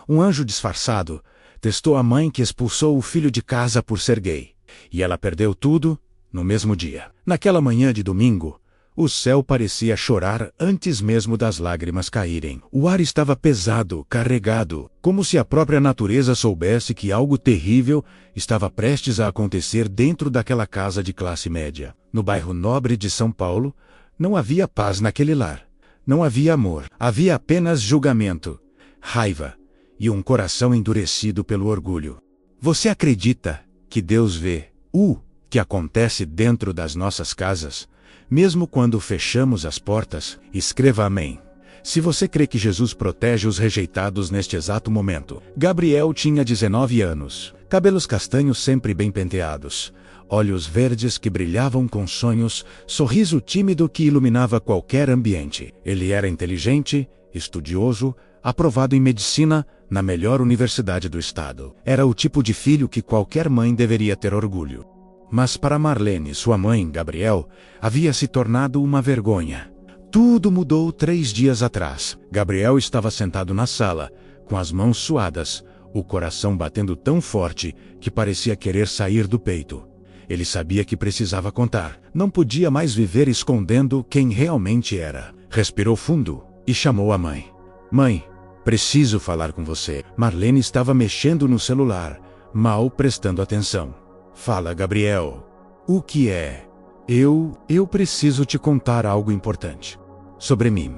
Um anjo disfarçado testou a mãe que expulsou o filho de casa por ser gay. E ela perdeu tudo no mesmo dia. Naquela manhã de domingo, o céu parecia chorar antes mesmo das lágrimas caírem. O ar estava pesado, carregado, como se a própria natureza soubesse que algo terrível estava prestes a acontecer dentro daquela casa de classe média. No bairro nobre de São Paulo, não havia paz naquele lar. Não havia amor. Havia apenas julgamento, raiva e um coração endurecido pelo orgulho. Você acredita que Deus vê o que acontece dentro das nossas casas? Mesmo quando fechamos as portas, escreva amém. Se você crê que Jesus protege os rejeitados neste exato momento. Gabriel tinha 19 anos, cabelos castanhos sempre bem penteados, olhos verdes que brilhavam com sonhos, sorriso tímido que iluminava qualquer ambiente. Ele era inteligente, estudioso, aprovado em medicina na melhor universidade do estado. Era o tipo de filho que qualquer mãe deveria ter orgulho. Mas para Marlene, sua mãe, Gabriel, havia se tornado uma vergonha. Tudo mudou 3 dias atrás. Gabriel estava sentado na sala, com as mãos suadas, o coração batendo tão forte que parecia querer sair do peito. Ele sabia que precisava contar. Não podia mais viver escondendo quem realmente era. Respirou fundo e chamou a mãe. Mãe, preciso falar com você. Marlene estava mexendo no celular, mal prestando atenção. Fala, Gabriel. O que é? Eu preciso te contar algo importante. Sobre mim.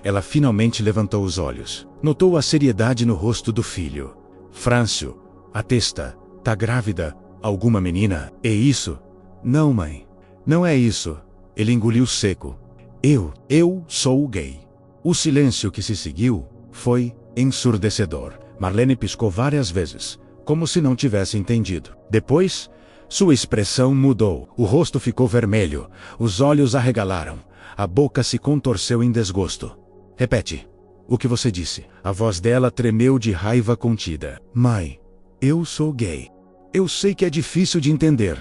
Ela finalmente levantou os olhos. Notou a seriedade no rosto do filho. Frâncio, a testa, tá grávida? Alguma menina? É isso? Não, mãe. Não é isso. Ele engoliu seco. Eu sou gay. O silêncio que se seguiu foi ensurdecedor. Marlene piscou várias vezes, como se não tivesse entendido. Depois, sua expressão mudou. O rosto ficou vermelho, os olhos arregalaram, a boca se contorceu em desgosto. Repete. O que você disse? A voz dela tremeu de raiva contida. Mãe, eu sou gay. Eu sei que é difícil de entender,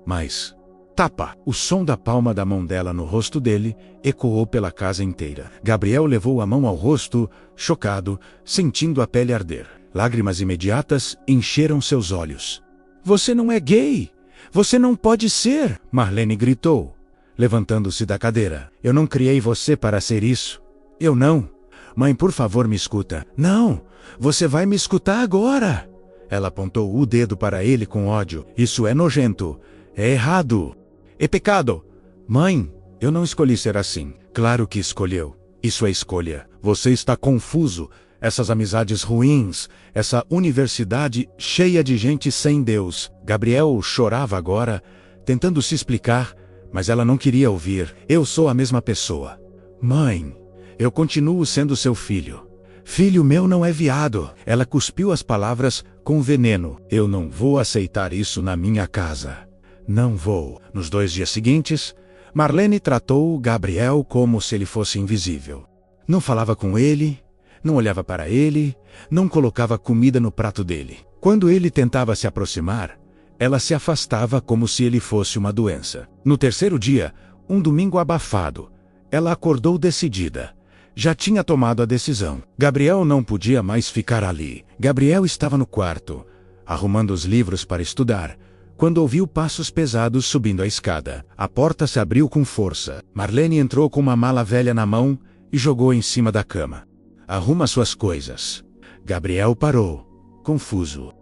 mas... Tapa! O som da palma da mão dela no rosto dele ecoou pela casa inteira. Gabriel levou a mão ao rosto, chocado, sentindo a pele arder. Lágrimas imediatas encheram seus olhos. Você não é gay! Você não pode ser! Marlene gritou, levantando-se da cadeira. Eu não criei você para ser isso. Eu não. Mãe, por favor, me escuta. Não! Você vai me escutar agora! Ela apontou o dedo para ele com ódio. Isso é nojento. É errado. É pecado. Mãe, eu não escolhi ser assim. Claro que escolheu. Isso é escolha. Você está confuso. Essas amizades ruins, essa universidade cheia de gente sem Deus. Gabriel chorava agora, tentando se explicar, mas ela não queria ouvir. Eu sou a mesma pessoa. Mãe, eu continuo sendo seu filho. Filho meu não é viado. Ela cuspiu as palavras com veneno. Eu não vou aceitar isso na minha casa. Não vou. Nos 2 dias seguintes, Marlene tratou Gabriel como se ele fosse invisível. Não falava com ele, não olhava para ele, não colocava comida no prato dele. Quando ele tentava se aproximar, ela se afastava como se ele fosse uma doença. No 3º dia, um domingo abafado, ela acordou decidida. Já tinha tomado a decisão. Gabriel não podia mais ficar ali. Gabriel estava no quarto, arrumando os livros para estudar, quando ouviu passos pesados subindo a escada. A porta se abriu com força. Marlene entrou com uma mala velha na mão e jogou em cima da cama. Arruma suas coisas. Gabriel parou, confuso.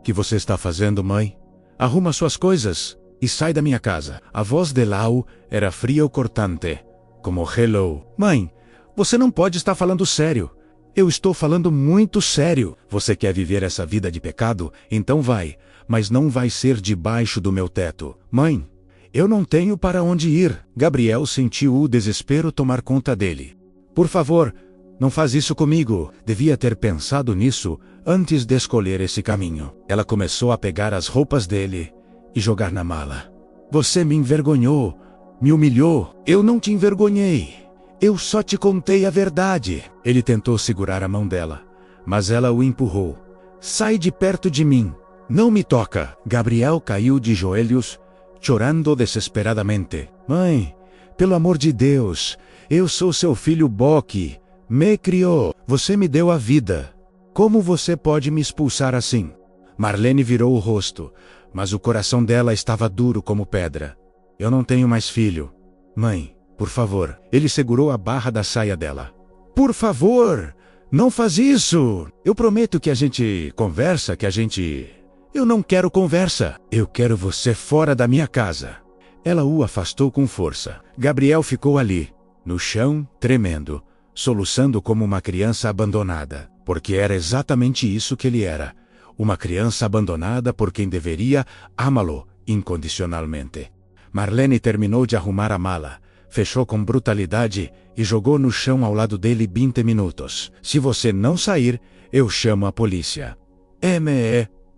Que você está fazendo, mãe? Arruma suas coisas e sai da minha casa. A voz de Lau era fria ou cortante, como hello. Mãe, você não pode estar falando sério. Eu estou falando muito sério. Você quer viver essa vida de pecado? Então vai, mas não vai ser debaixo do meu teto. Mãe, eu não tenho para onde ir. Gabriel sentiu o desespero tomar conta dele. Por favor, não faz isso comigo. Devia ter pensado nisso antes de escolher esse caminho. Ela começou a pegar as roupas dele e jogar na mala. Você me envergonhou, me humilhou. Eu não te envergonhei. Eu só te contei a verdade. Ele tentou segurar a mão dela, mas ela o empurrou. Sai de perto de mim. Não me toca. Gabriel caiu de joelhos, chorando desesperadamente. Mãe, pelo amor de Deus, eu sou seu filho Boque. Me criou. Você me deu a vida. Como você pode me expulsar assim? Marlene virou o rosto, mas o coração dela estava duro como pedra. Eu não tenho mais filho. Mãe, por favor. Ele segurou a barra da saia dela. Por favor, não faz isso. Eu prometo que a gente conversa, Eu não quero conversa. Eu quero você fora da minha casa. Ela o afastou com força. Gabriel ficou ali, no chão, tremendo, soluçando como uma criança abandonada, porque era exatamente isso que ele era. Uma criança abandonada por quem deveria amá-lo incondicionalmente. Marlene terminou de arrumar a mala, fechou com brutalidade e jogou no chão ao lado dele 20 minutos. Se você não sair, eu chamo a polícia.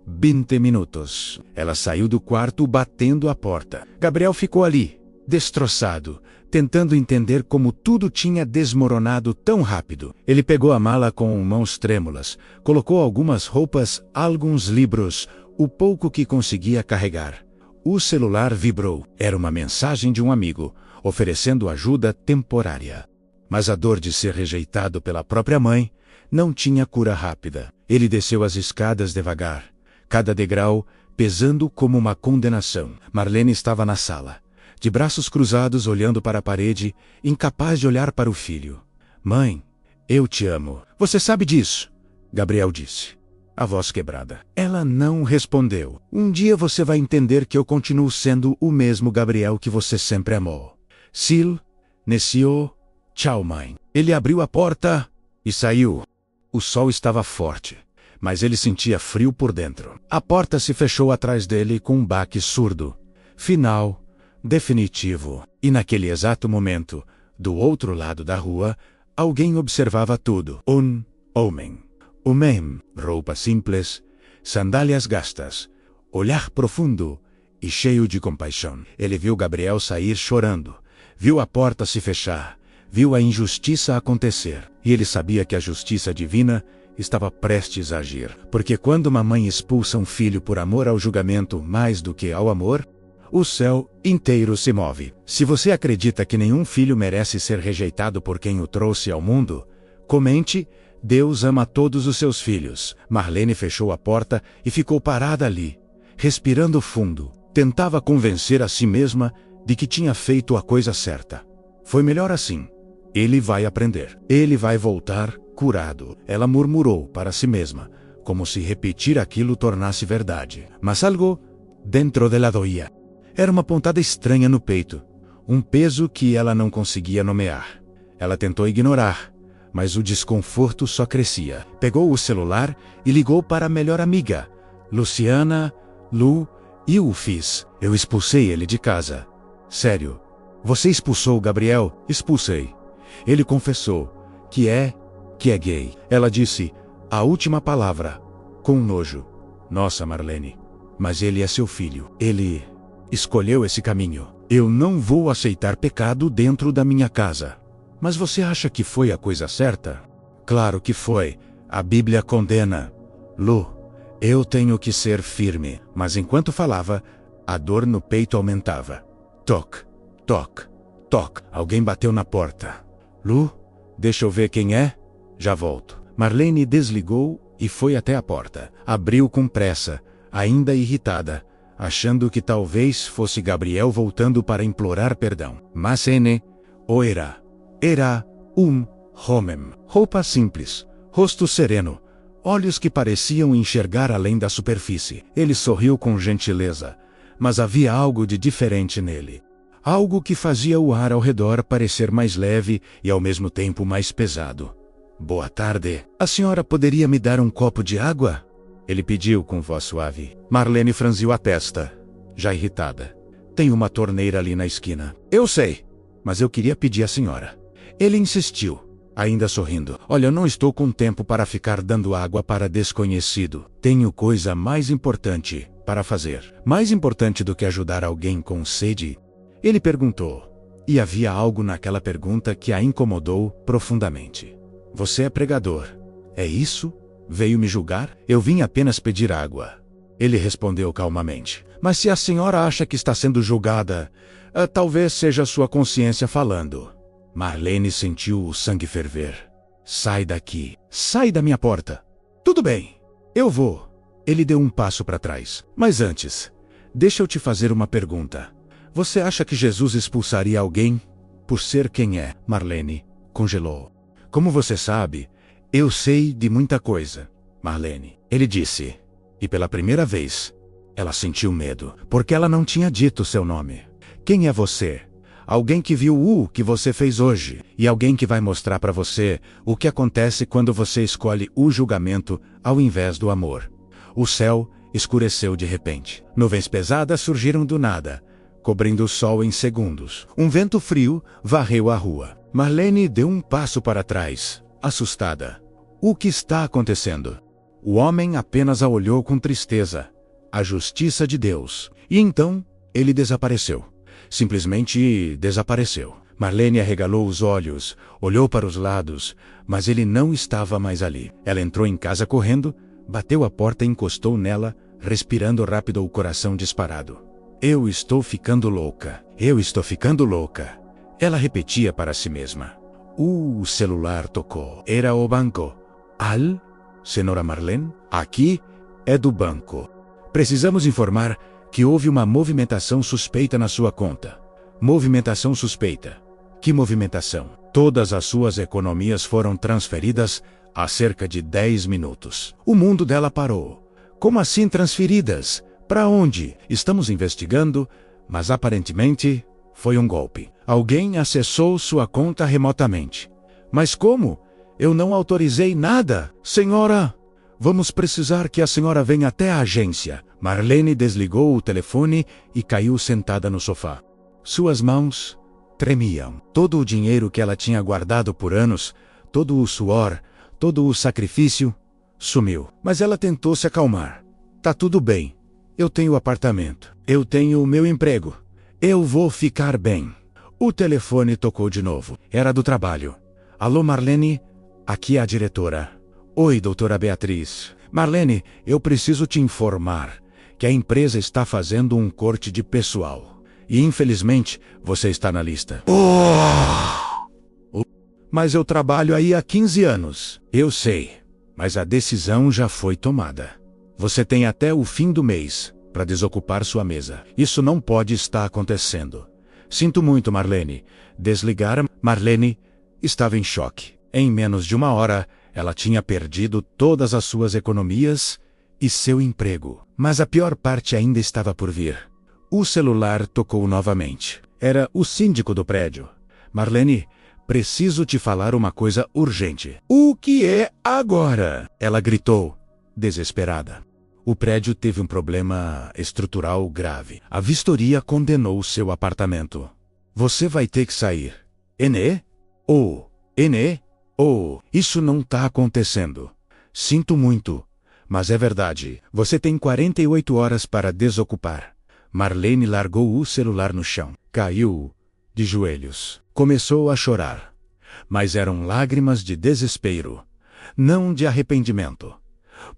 20 minutos. Ela saiu do quarto batendo a porta. Gabriel ficou ali, destroçado, tentando entender como tudo tinha desmoronado tão rápido. Ele pegou a mala com mãos trêmulas, colocou algumas roupas, alguns livros, o pouco que conseguia carregar. O celular vibrou. Era uma mensagem de um amigo, oferecendo ajuda temporária. Mas a dor de ser rejeitado pela própria mãe não tinha cura rápida. Ele desceu as escadas devagar, cada degrau pesando como uma condenação. Marlene estava na sala, de braços cruzados olhando para a parede, incapaz de olhar para o filho. Mãe, eu te amo. Você sabe disso, Gabriel disse, a voz quebrada. Ela não respondeu. Um dia você vai entender que eu continuo sendo o mesmo Gabriel que você sempre amou. Sil, Nesio, tchau mãe. Ele abriu a porta e saiu. O sol estava forte, mas ele sentia frio por dentro. A porta se fechou atrás dele com um baque surdo. Final, definitivo. E naquele exato momento, do outro lado da rua, alguém observava tudo. Um homem. Roupa simples, sandálias gastas, olhar profundo e cheio de compaixão. Ele viu Gabriel sair chorando, viu a porta se fechar, viu a injustiça acontecer. E ele sabia que a justiça divina estava prestes a agir. Porque quando uma mãe expulsa um filho por amor ao julgamento mais do que ao amor, o céu inteiro se move. Se você acredita que nenhum filho merece ser rejeitado por quem o trouxe ao mundo, comente: Deus ama todos os seus filhos. Marlene fechou a porta e ficou parada ali, respirando fundo. Tentava convencer a si mesma de que tinha feito a coisa certa. Foi melhor assim. Ele vai aprender. Ele vai voltar curado. Ela murmurou para si mesma, como se repetir aquilo tornasse verdade. Mas algo dentro dela doía. Era uma pontada estranha no peito, um peso que ela não conseguia nomear. Ela tentou ignorar, mas o desconforto só crescia. Pegou o celular e ligou para a melhor amiga, Luciana, Lu, e o fiz. Eu expulsei ele de casa. Sério? Você expulsou o Gabriel? Expulsei. Ele confessou que é gay. Ela disse a última palavra, com nojo. Nossa, Marlene, mas ele é seu filho. Ele escolheu esse caminho. Eu não vou aceitar pecado dentro da minha casa. Mas você acha que foi a coisa certa? Claro que foi. A Bíblia condena. Lu, eu tenho que ser firme. Mas enquanto falava, a dor no peito aumentava. Toc, toc, toc. Alguém bateu na porta. Lu, deixa eu ver quem é. Já volto. Marlene desligou e foi até a porta. Abriu com pressa, ainda irritada, achando que talvez fosse Gabriel voltando para implorar perdão. Mas era um homem. Roupa simples, rosto sereno, olhos que pareciam enxergar além da superfície. Ele sorriu com gentileza, mas havia algo de diferente nele. Algo que fazia o ar ao redor parecer mais leve e ao mesmo tempo mais pesado. Boa tarde. A senhora poderia me dar um copo de água? Ele pediu com voz suave. Marlene franziu a testa, já irritada. Tem uma torneira ali na esquina. Eu sei, mas eu queria pedir à senhora. Ele insistiu, ainda sorrindo. Olha, eu não estou com tempo para ficar dando água para desconhecido. Tenho coisa mais importante para fazer. Mais importante do que ajudar alguém com sede? Ele perguntou. E havia algo naquela pergunta que a incomodou profundamente. Você é pregador, é isso? Veio me julgar? Eu vim apenas pedir água. Ele respondeu calmamente. Mas se a senhora acha que está sendo julgada, talvez seja sua consciência falando. Marlene sentiu o sangue ferver. Sai daqui. Sai da minha porta. Tudo bem, eu vou. Ele deu um passo para trás. Mas antes, deixa eu te fazer uma pergunta. Você acha que Jesus expulsaria alguém por ser quem é? Marlene congelou. Como você sabe, eu sei de muita coisa, Marlene. Ele disse. E pela primeira vez, ela sentiu medo, porque ela não tinha dito seu nome. Quem é você? Alguém que viu o que você fez hoje, e alguém que vai mostrar para você o que acontece quando você escolhe o julgamento ao invés do amor. O céu escureceu de repente. Nuvens pesadas surgiram do nada, cobrindo o sol em segundos. Um vento frio varreu a rua. Marlene deu um passo para trás, assustada. O que está acontecendo? O homem apenas a olhou com tristeza. A justiça de Deus. E então, ele desapareceu. Simplesmente desapareceu. Marlene arregalou os olhos, olhou para os lados, mas ele não estava mais ali. Ela entrou em casa correndo, bateu a porta e encostou nela, respirando rápido, o coração disparado. Eu estou ficando louca. Eu estou ficando louca. Ela repetia para si mesma. O celular tocou. Era o banco. Al? Senhora Marlene? Aqui é do banco. Precisamos informar que houve uma movimentação suspeita na sua conta. Movimentação suspeita. Que movimentação? Todas as suas economias foram transferidas há cerca de 10 minutos. O mundo dela parou. Como assim transferidas? Para onde? Estamos investigando, mas aparentemente foi um golpe. Alguém acessou sua conta remotamente. Mas como? Eu não autorizei nada. Senhora, vamos precisar que a senhora venha até a agência. Marlene desligou o telefone e caiu sentada no sofá. Suas mãos tremiam. Todo o dinheiro que ela tinha guardado por anos, todo o suor, todo o sacrifício, sumiu. Mas ela tentou se acalmar. Tá tudo bem. Eu tenho apartamento. Eu tenho o meu emprego. Eu vou ficar bem. O telefone tocou de novo. Era do trabalho. Alô, Marlene? Aqui é a diretora. Oi, doutora Beatriz. Marlene, eu preciso te informar que a empresa está fazendo um corte de pessoal. E infelizmente, você está na lista. Mas eu trabalho aí há 15 anos. Eu sei, mas a decisão já foi tomada. Você tem até o fim do mês para desocupar sua mesa. Isso não pode estar acontecendo. Sinto muito, Marlene. Desligaram. Marlene estava em choque. Em menos de uma hora, ela tinha perdido todas as suas economias e seu emprego. Mas a pior parte ainda estava por vir. O celular tocou novamente. Era o síndico do prédio. Marlene, preciso te falar uma coisa urgente. O que é agora? Ela gritou, desesperada. O prédio teve um problema estrutural grave. A vistoria condenou seu apartamento. Você vai ter que sair. Enê? Enê? Isso não tá acontecendo. Sinto muito, mas é verdade. Você tem 48 horas para desocupar. Marlene largou o celular no chão. Caiu de joelhos. Começou a chorar. Mas eram lágrimas de desespero, não de arrependimento.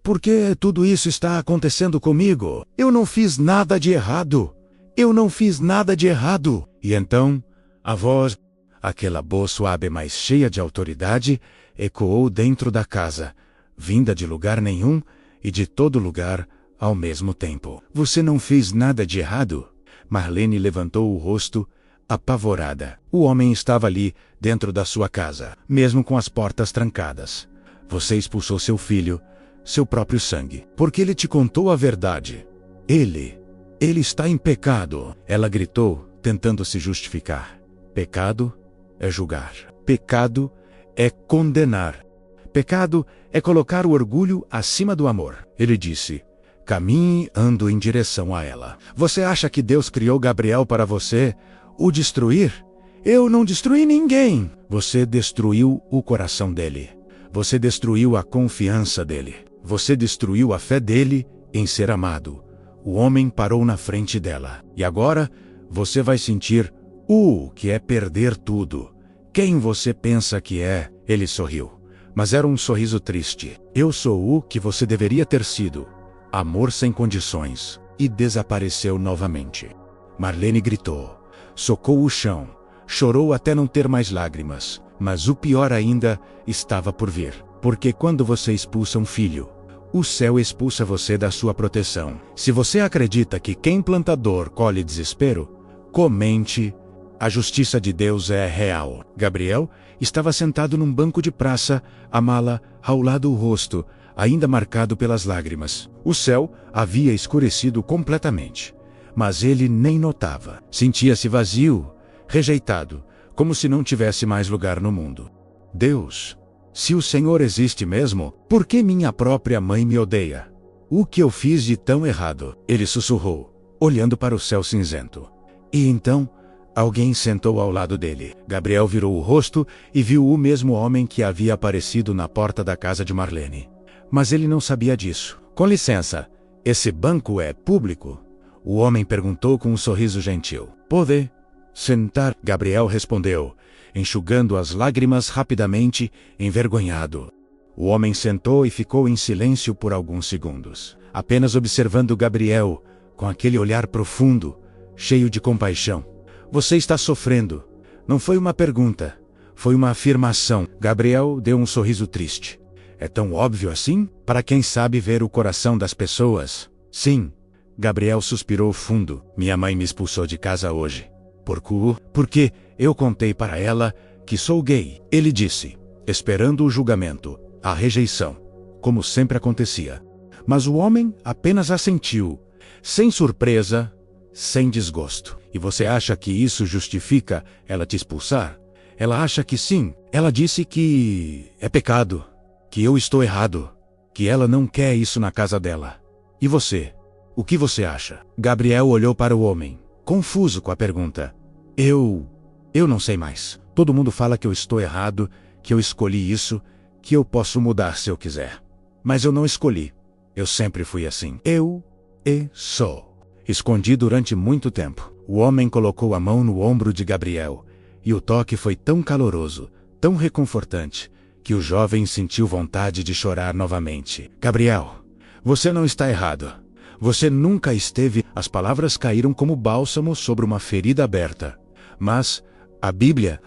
Por que tudo isso está acontecendo comigo? Eu não fiz nada de errado. Eu não fiz nada de errado. E então, a voz, aquela voz suave mais cheia de autoridade, ecoou dentro da casa, vinda de lugar nenhum e de todo lugar ao mesmo tempo. Você não fez nada de errado? Marlene levantou o rosto, apavorada. O homem estava ali, dentro da sua casa, mesmo com as portas trancadas. Você expulsou seu filho, seu próprio sangue, porque ele te contou a verdade. Ele está em pecado. Ela gritou, tentando se justificar. Pecado é julgar. Pecado é condenar. Pecado é colocar o orgulho acima do amor. Ele disse, caminhe ando em direção a ela. Você acha que Deus criou Gabriel para você o destruir? Eu não destruí ninguém. Você destruiu o coração dele. Você destruiu a confiança dele. Você destruiu a fé dele em ser amado. O homem parou na frente dela. E agora, você vai sentir o que é perder tudo. Quem você pensa que é? Ele sorriu. Mas era um sorriso triste. Eu sou o que você deveria ter sido. Amor sem condições. E desapareceu novamente. Marlene gritou. Socou o chão. Chorou até não ter mais lágrimas. Mas o pior ainda estava por vir. Porque quando você expulsa um filho, o céu expulsa você da sua proteção. Se você acredita que quem planta dor colhe desespero, comente: a justiça de Deus é real. Gabriel estava sentado num banco de praça, a mala ao lado do rosto, ainda marcado pelas lágrimas. O céu havia escurecido completamente, mas ele nem notava. Sentia-se vazio, rejeitado, como se não tivesse mais lugar no mundo. Deus, se o Senhor existe mesmo, por que minha própria mãe me odeia? O que eu fiz de tão errado? Ele sussurrou, olhando para o céu cinzento. E então, alguém sentou ao lado dele. Gabriel virou o rosto e viu o mesmo homem que havia aparecido na porta da casa de Marlene. Mas ele não sabia disso. Com licença, esse banco é público? O homem perguntou com um sorriso gentil. Pode sentar? Gabriel respondeu, enxugando as lágrimas rapidamente, envergonhado. O homem sentou e ficou em silêncio por alguns segundos, apenas observando Gabriel, com aquele olhar profundo, cheio de compaixão. Você está sofrendo. Não foi uma pergunta, foi uma afirmação. Gabriel deu um sorriso triste. É tão óbvio assim? Para quem sabe ver o coração das pessoas? Sim. Gabriel suspirou fundo. Minha mãe me expulsou de casa hoje. Porque eu contei para ela que sou gay. Ele disse, esperando o julgamento, a rejeição, como sempre acontecia. Mas o homem apenas assentiu, sem surpresa, sem desgosto. E você acha que isso justifica ela te expulsar? Ela acha que sim. Ela disse que é pecado, que eu estou errado, que ela não quer isso na casa dela. E você? O que você acha? Gabriel olhou para o homem, confuso com a pergunta. Eu não sei mais. Todo mundo fala que eu estou errado, que eu escolhi isso, que eu posso mudar se eu quiser. Mas eu não escolhi. Eu sempre fui assim. Sou. Escondi durante muito tempo. O homem colocou a mão no ombro de Gabriel, e o toque foi tão caloroso, tão reconfortante, que o jovem sentiu vontade de chorar novamente. Gabriel, você não está errado. Você nunca esteve. As palavras caíram como bálsamo sobre uma ferida aberta. Mas a Bíblia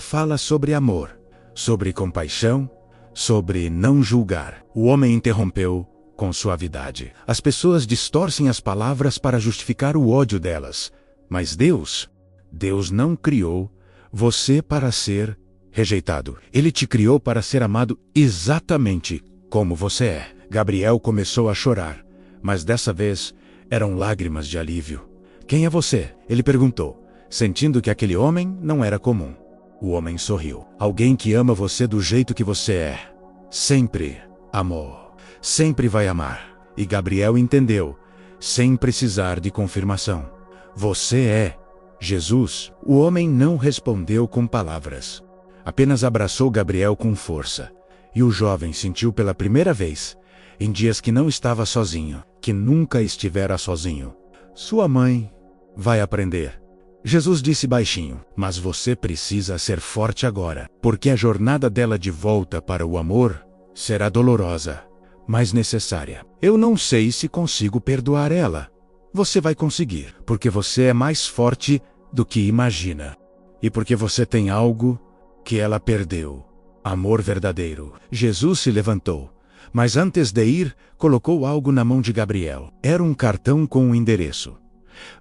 fala sobre amor, sobre compaixão, sobre não julgar. O homem interrompeu com suavidade. As pessoas distorcem as palavras para justificar o ódio delas. Mas Deus não criou você para ser rejeitado. Ele te criou para ser amado exatamente como você é. Gabriel começou a chorar, mas dessa vez eram lágrimas de alívio. Quem é você? Ele perguntou, sentindo que aquele homem não era comum. O homem sorriu. Alguém que ama você do jeito que você é. Sempre amou. Sempre vai amar. E Gabriel entendeu, sem precisar de confirmação. Você é Jesus. O homem não respondeu com palavras. Apenas abraçou Gabriel com força. E o jovem sentiu pela primeira vez, em dias que não estava sozinho, que nunca estivera sozinho. Sua mãe vai aprender. Jesus disse baixinho, mas você precisa ser forte agora, porque a jornada dela de volta para o amor será dolorosa, mas necessária. Eu não sei se consigo perdoar ela. Você vai conseguir, porque você é mais forte do que imagina. E porque você tem algo que ela perdeu. Amor verdadeiro. Jesus se levantou, mas antes de ir, colocou algo na mão de Gabriel. Era um cartão com um endereço.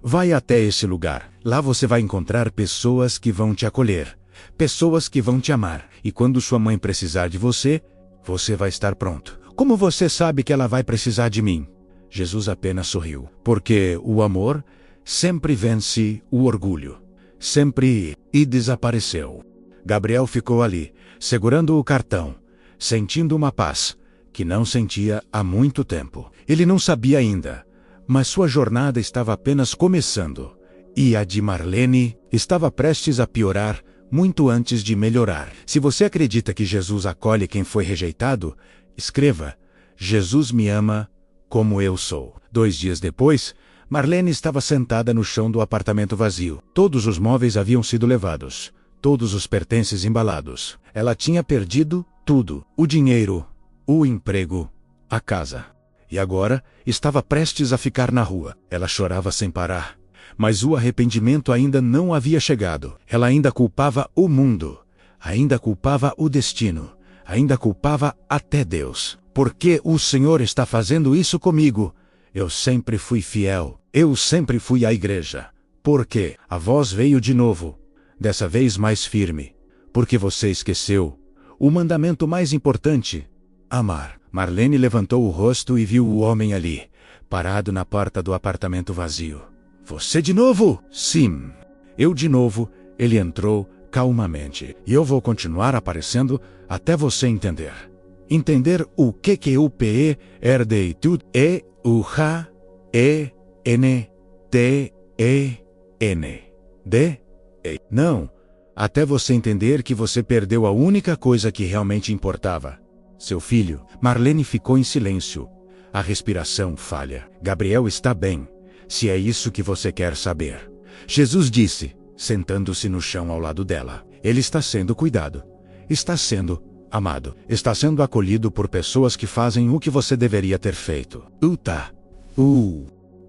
Vai até esse lugar. Lá você vai encontrar pessoas que vão te acolher, pessoas que vão te amar. E quando sua mãe precisar de você, você vai estar pronto. Como você sabe que ela vai precisar de mim? Jesus apenas sorriu. Porque o amor sempre vence o orgulho. Sempre. E desapareceu. Gabriel ficou ali, segurando o cartão, sentindo uma paz que não sentia há muito tempo. Ele não sabia ainda, mas sua jornada estava apenas começando. E a de Marlene estava prestes a piorar muito antes de melhorar. Se você acredita que Jesus acolhe quem foi rejeitado, escreva: Jesus me ama como eu sou. 2 dias depois, Marlene estava sentada no chão do apartamento vazio. Todos os móveis haviam sido levados, todos os pertences embalados. Ela tinha perdido tudo: o dinheiro, o emprego, a casa. E agora estava prestes a ficar na rua. Ela chorava sem parar. Mas o arrependimento ainda não havia chegado. Ela ainda culpava o mundo, ainda culpava o destino, ainda culpava até Deus. Por que o Senhor está fazendo isso comigo? Eu sempre fui fiel. Eu sempre fui à igreja. Por quê? A voz veio de novo, dessa vez mais firme. Porque você esqueceu o mandamento mais importante: amar. Marlene levantou o rosto e viu o homem ali, parado na porta do apartamento vazio. Você de novo? Sim. Eu de novo. Ele entrou calmamente. E eu vou continuar aparecendo até você entender. Entender o que o P R D tudo E U H E N T E N D E. Não. Até você entender que você perdeu a única coisa que realmente importava. Seu filho. Marlene ficou em silêncio. A respiração falha. Gabriel está bem, se é isso que você quer saber. Jesus disse, sentando-se no chão ao lado dela. Ele está sendo cuidado. Está sendo amado. Está sendo acolhido por pessoas que fazem o que você deveria ter feito. Tá.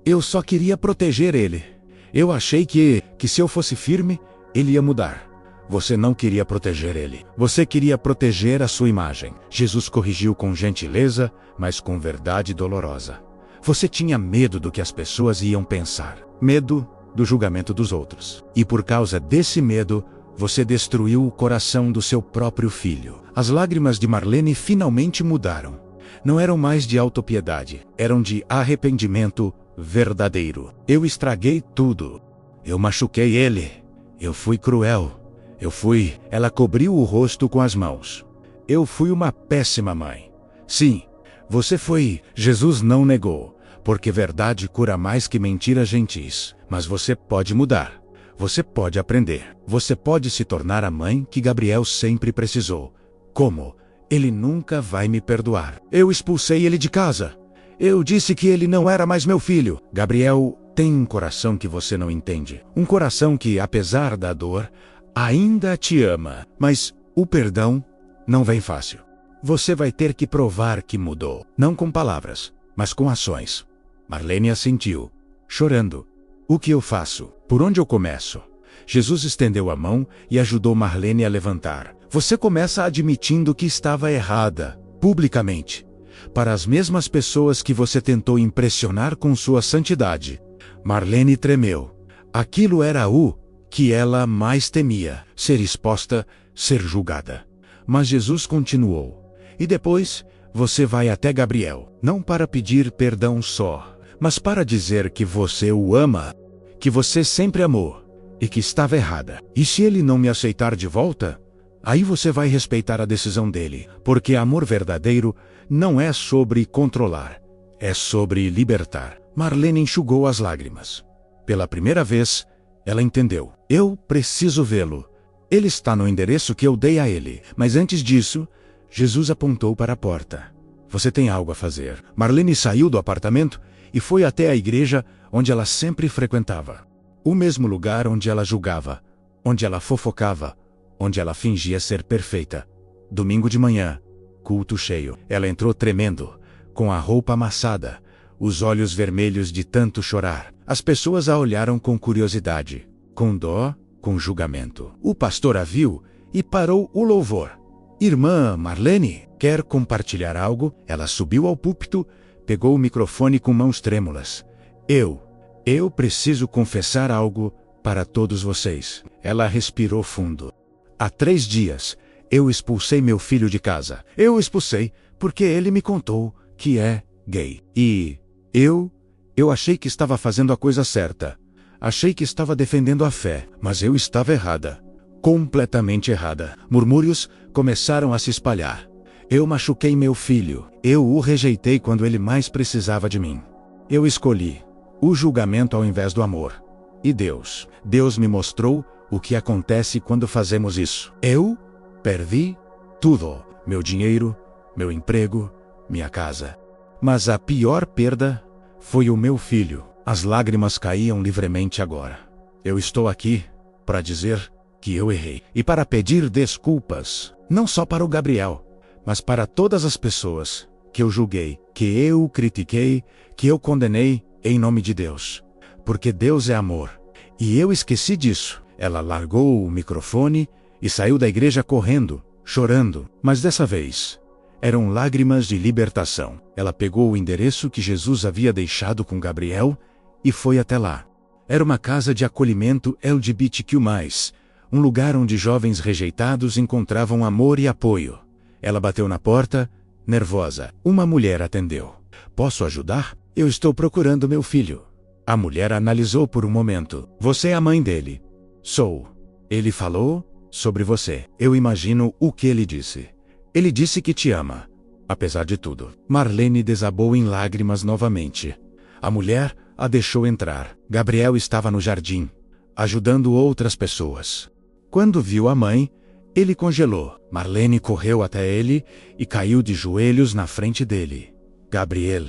Eu só queria proteger ele. Eu achei que se eu fosse firme, ele ia mudar. Você não queria proteger ele. Você queria proteger a sua imagem. Jesus corrigiu com gentileza, mas com verdade dolorosa. Você tinha medo do que as pessoas iam pensar. Medo do julgamento dos outros. E por causa desse medo, você destruiu o coração do seu próprio filho. As lágrimas de Marlene finalmente mudaram. Não eram mais de autopiedade. Eram de arrependimento verdadeiro. Eu estraguei tudo. Eu machuquei ele. Eu fui cruel. Ela cobriu o rosto com as mãos. Eu fui uma péssima mãe. Sim, você foi. Jesus não negou, porque verdade cura mais que mentiras gentis. Mas você pode mudar. Você pode aprender. Você pode se tornar a mãe que Gabriel sempre precisou. Como? Ele nunca vai me perdoar. Eu expulsei ele de casa. Eu disse que ele não era mais meu filho. Gabriel tem um coração que você não entende. Um coração que, apesar da dor, ainda te ama. Mas o perdão não vem fácil. Você vai ter que provar que mudou. Não com palavras, mas com ações. Marlene assentiu, chorando. O que eu faço? Por onde eu começo? Jesus estendeu a mão e ajudou Marlene a levantar. Você começa admitindo que estava errada, publicamente, para as mesmas pessoas que você tentou impressionar com sua santidade. Marlene tremeu. Aquilo era o que ela mais temia: ser exposta, ser julgada. Mas Jesus continuou. E depois, você vai até Gabriel, não para pedir perdão só, mas para dizer que você o ama, que você sempre amou, e que estava errada. E se ele não me aceitar de volta, aí você vai respeitar a decisão dele, porque amor verdadeiro não é sobre controlar, é sobre libertar. Marlene enxugou as lágrimas. Pela primeira vez, ela entendeu. Eu preciso vê-lo. Ele está no endereço que eu dei a ele. Mas antes disso, Jesus apontou para a porta. Você tem algo a fazer. Marlene saiu do apartamento e foi até a igreja onde ela sempre frequentava. O mesmo lugar onde ela julgava, onde ela fofocava, onde ela fingia ser perfeita. Domingo de manhã, culto cheio. Ela entrou tremendo, com a roupa amassada, os olhos vermelhos de tanto chorar. As pessoas a olharam com curiosidade, com dó, com julgamento. O pastor a viu e parou o louvor. Irmã Marlene, quer compartilhar algo? Ela subiu ao púlpito, pegou o microfone com mãos trêmulas. Eu preciso confessar algo para todos vocês. Ela respirou fundo. Há 3 dias, eu expulsei meu filho de casa. Eu expulsei porque ele me contou que é gay. E eu achei que estava fazendo a coisa certa. Achei que estava defendendo a fé, mas eu estava errada. Completamente errada. Murmúrios começaram a se espalhar. Eu machuquei meu filho. Eu o rejeitei quando ele mais precisava de mim. Eu escolhi o julgamento ao invés do amor. E Deus me mostrou o que acontece quando fazemos isso. Eu perdi tudo. Meu dinheiro, meu emprego, minha casa. Mas a pior perda foi o meu filho. As lágrimas caíam livremente agora. Eu estou aqui para dizer que eu errei. E para pedir desculpas, não só para o Gabriel, mas para todas as pessoas que eu julguei, que eu critiquei, que eu condenei em nome de Deus. Porque Deus é amor. E eu esqueci disso. Ela largou o microfone e saiu da igreja correndo, chorando. Mas dessa vez, Eram lágrimas de libertação. Ela pegou o endereço que Jesus havia deixado com Gabriel e foi até lá. Era uma casa de acolhimento LGBTQ+, um lugar onde jovens rejeitados encontravam amor e apoio. Ela bateu na porta, nervosa. Uma mulher atendeu. Posso ajudar? Eu estou procurando meu filho. A mulher analisou por um momento. Você é a mãe dele? Sou. Ele falou sobre você. Eu imagino o que ele disse. Ele disse que te ama. Apesar de tudo. Marlene desabou em lágrimas novamente. A mulher a deixou entrar. Gabriel estava no jardim, ajudando outras pessoas. Quando viu a mãe, ele congelou. Marlene correu até ele e caiu de joelhos na frente dele. Gabriel,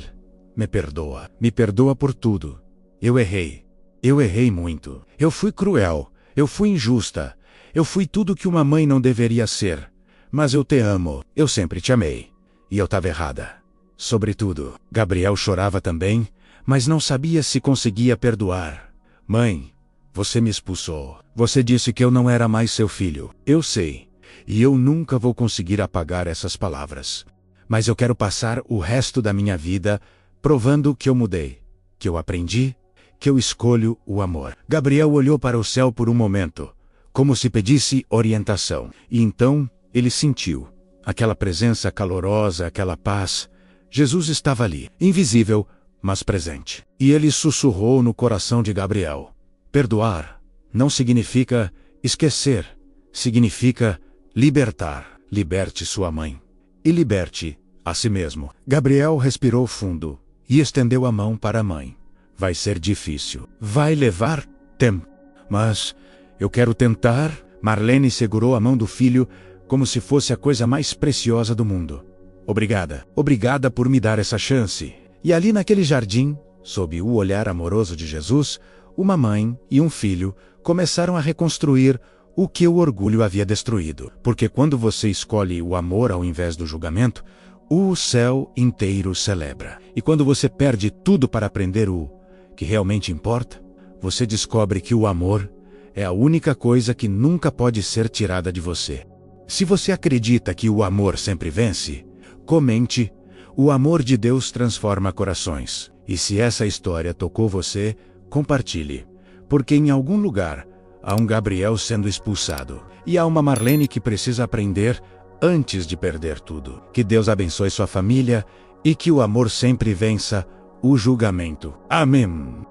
me perdoa. Me perdoa por tudo. Eu errei. Eu errei muito. Eu fui cruel. Eu fui injusta. Eu fui tudo que uma mãe não deveria ser. Mas eu te amo. Eu sempre te amei. E eu estava errada. Sobretudo, Gabriel chorava também, mas não sabia se conseguia perdoar. Mãe, você me expulsou. Você disse que eu não era mais seu filho. Eu sei. E eu nunca vou conseguir apagar essas palavras. Mas eu quero passar o resto da minha vida provando que eu mudei, que eu aprendi, que eu escolho o amor. Gabriel olhou para o céu por um momento, como se pedisse orientação. E então ele sentiu aquela presença calorosa, aquela paz. Jesus estava ali, invisível, mas presente. E ele sussurrou no coração de Gabriel. Perdoar não significa esquecer, significa libertar. Liberte sua mãe. E liberte a si mesmo. Gabriel respirou fundo e estendeu a mão para a mãe. Vai ser difícil. Vai levar tempo. Mas eu quero tentar. Marlene segurou a mão do filho como se fosse a coisa mais preciosa do mundo. Obrigada. Obrigada por me dar essa chance. E ali naquele jardim, sob o olhar amoroso de Jesus, uma mãe e um filho começaram a reconstruir o que o orgulho havia destruído. Porque quando você escolhe o amor ao invés do julgamento, o céu inteiro celebra. E quando você perde tudo para aprender o que realmente importa, você descobre que o amor é a única coisa que nunca pode ser tirada de você. Se você acredita que o amor sempre vence, comente. O amor de Deus transforma corações. E se essa história tocou você, compartilhe. Porque em algum lugar há um Gabriel sendo expulsado. E há uma Marlene que precisa aprender antes de perder tudo. Que Deus abençoe sua família e que o amor sempre vença o julgamento. Amém.